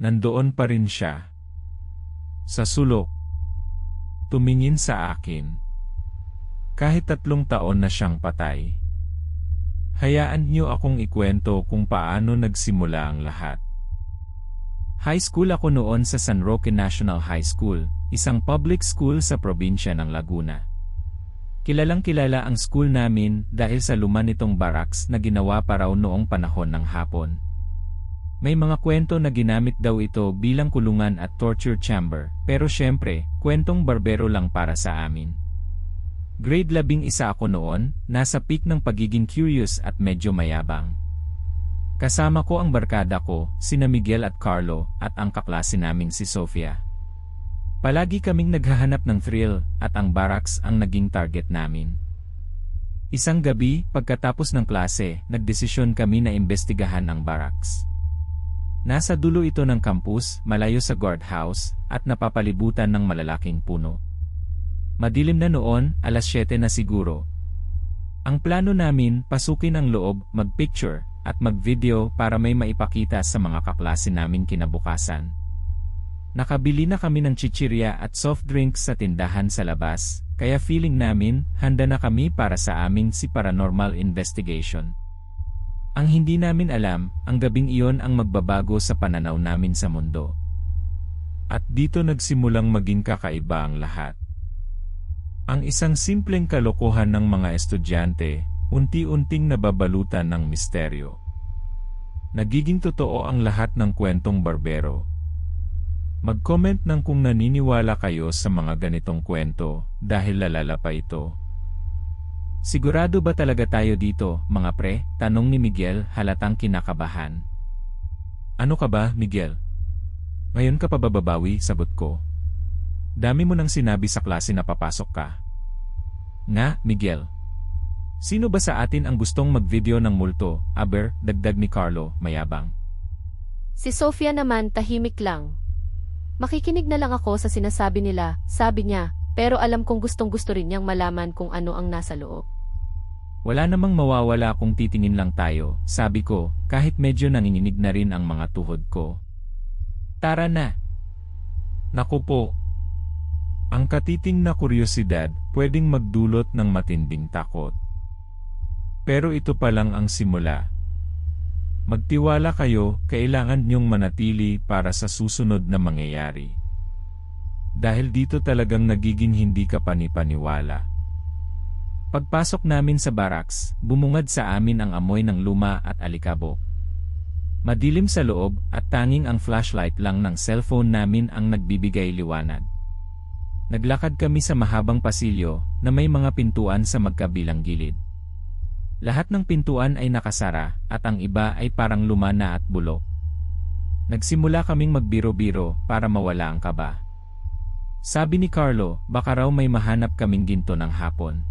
Nandoon pa rin siya. Sa sulok. Tumingin sa akin. Kahit 3 taon na siyang patay. Hayaan niyo akong ikwento kung paano nagsimula ang lahat. High school ako noon sa San Roque National High School, isang public school sa probinsya ng Laguna. Kilalang-kilala ang school namin dahil sa luma nitong barracks na ginawa pa raw noong panahon ng Hapon. May mga kwento na ginamit daw ito bilang kulungan at torture chamber, pero syempre, kwentong barbero lang para sa amin. Grade 11 ako noon, nasa peak ng pagiging curious at medyo mayabang. Kasama ko ang barkada ko, sina Miguel at Carlo, at ang kaklase naming si Sofia. Palagi kaming naghahanap ng thrill, at ang barracks ang naging target namin. Isang gabi, pagkatapos ng klase, nagdesisyon kami na imbestigahan ang barracks. Nasa dulo ito ng campus, malayo sa guardhouse, at napapalibutan ng malalaking puno. Madilim na noon, alas 7 na siguro. Ang plano namin, pasukin ang loob, mag-picture, at mag-video para may maipakita sa mga kaklase namin kinabukasan. Nakabili na kami ng chichirya at soft drinks sa tindahan sa labas, kaya feeling namin, handa na kami para sa aming paranormal investigation. Ang hindi namin alam, ang gabing iyon ang magbabago sa pananaw namin sa mundo. At dito nagsimulang maging kakaiba ang lahat. Ang isang simpleng kalokohan ng mga estudyante, unti-unting nababalutan ng misteryo. Nagiging totoo ang lahat ng kwentong barbero. Mag-comment ng kung naniniwala kayo sa mga ganitong kwento, dahil lalala pa ito. Sigurado ba talaga tayo dito, mga pre? Tanong ni Miguel, halatang kinakabahan. Ano ka ba, Miguel? Ngayon ka pa bababawi, sagot ko. Dami mo nang sinabi sa klase na papasok ka. Nga, Miguel. Sino ba sa atin ang gustong mag-video ng multo? Aber, dagdag ni Carlo, mayabang. Si Sofia naman tahimik lang. Makikinig na lang ako sa sinasabi nila, sabi niya. Pero alam kong gustong-gusto rin niyang malaman kung ano ang nasa loob. Wala namang mawawala kung titingin lang tayo, sabi ko, kahit medyo nanginginig na rin ang mga tuhod ko. Tara na! Naku po! Ang katiting na kuryosidad pwedeng magdulot ng matinding takot. Pero ito pa lang ang simula. Magtiwala kayo, kailangan niyong manatili para sa susunod na mangyayari. Dahil dito talagang nagiging hindi ka panipaniwala. Pagpasok namin sa barracks, bumungad sa amin ang amoy ng luma at alikabok. Madilim sa loob at tanging ang flashlight lang ng cellphone namin ang nagbibigay liwanag. Naglakad kami sa mahabang pasilyo na may mga pintuan sa magkabilang gilid. Lahat ng pintuan ay nakasara at ang iba ay parang luma na at bulok. Nagsimula kaming magbiro-biro para mawala ang kaba. Sabi ni Carlo, baka raw may mahanap kaming ginto ng hapon.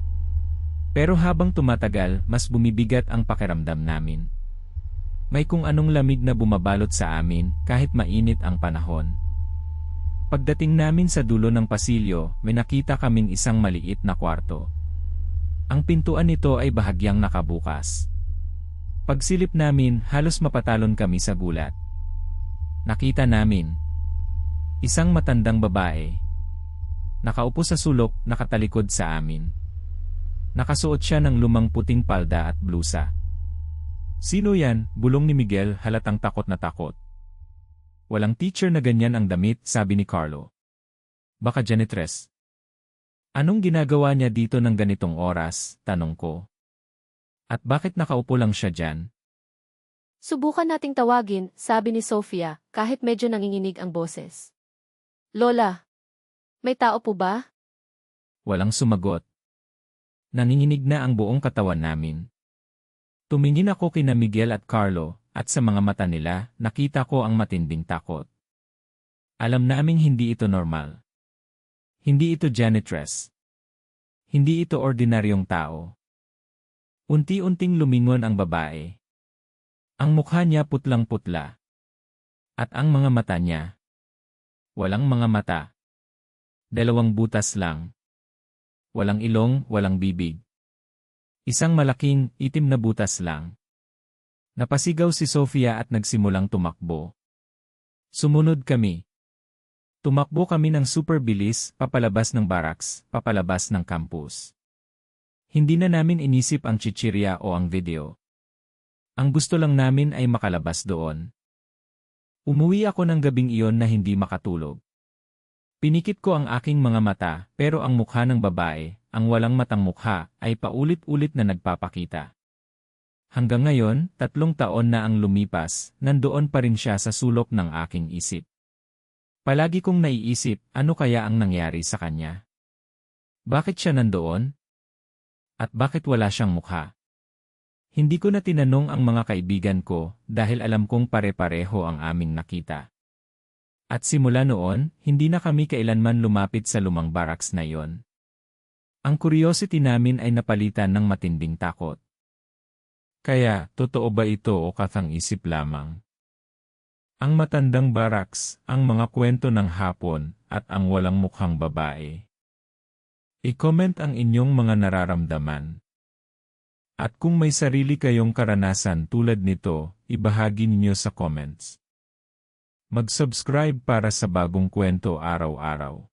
Pero habang tumatagal, mas bumibigat ang pakiramdam namin. May kung anong lamig na bumabalot sa amin kahit mainit ang panahon. Pagdating namin sa dulo ng pasilyo, may nakita kaming isang maliit na kwarto. Ang pintuan nito ay bahagyang nakabukas. Pagsilip namin, halos mapatalon kami sa gulat. Nakita namin isang matandang babae. Nakaupo sa sulok, nakatalikod sa amin. Nakasuot siya ng lumang puting palda at blusa. Sino yan? Bulong ni Miguel, halatang takot na takot. Walang teacher na ganyan ang damit, sabi ni Carlo. Baka janitress. Anong ginagawa niya dito ng ganitong oras? Tanong ko. At bakit nakaupo lang siya dyan? Subukan nating tawagin, sabi ni Sofia, kahit medyo nanginginig ang boses. Lola, may tao po ba? Walang sumagot. Nanginginig na ang buong katawan namin. Tumingin ako kina Miguel at Carlo, at sa mga mata nila, nakita ko ang matinding takot. Alam naming hindi ito normal. Hindi ito janitress. Hindi ito ordinaryong tao. Unti-unting lumingon ang babae. Ang mukha niya putlang-putla. At ang mga mata niya. Walang mga mata. 2 butas lang. Walang ilong, walang bibig. Isang malaking, itim na butas lang. Napasigaw si Sofia at nagsimulang tumakbo. Sumunod kami. Tumakbo kami ng super bilis, papalabas ng barracks, papalabas ng campus. Hindi na namin inisip ang chichirya o ang video. Ang gusto lang namin ay makalabas doon. Umuwi ako ng gabing iyon na hindi makatulog. Pinikit ko ang aking mga mata, pero ang mukha ng babae, ang walang matang mukha, ay paulit-ulit na nagpapakita. Hanggang ngayon, 3 taon na ang lumipas, nandoon pa rin siya sa sulok ng aking isip. Palagi kong naiisip, ano kaya ang nangyari sa kanya? Bakit siya nandoon? At bakit wala siyang mukha? Hindi ko na tinanong ang mga kaibigan ko dahil alam kong pare-pareho ang aming nakita. At simula noon, hindi na kami kailanman lumapit sa lumang barracks na iyon. Ang curiosity namin ay napalitan ng matinding takot. Kaya, totoo ba ito o kathang-isip lamang? Ang matandang barracks, ang mga kwento ng hapon, at ang walang mukhang babae. I-comment ang inyong mga nararamdaman. At kung may sarili kayong karanasan tulad nito, ibahagi ninyo sa comments. Mag-subscribe para sa bagong kwento araw-araw.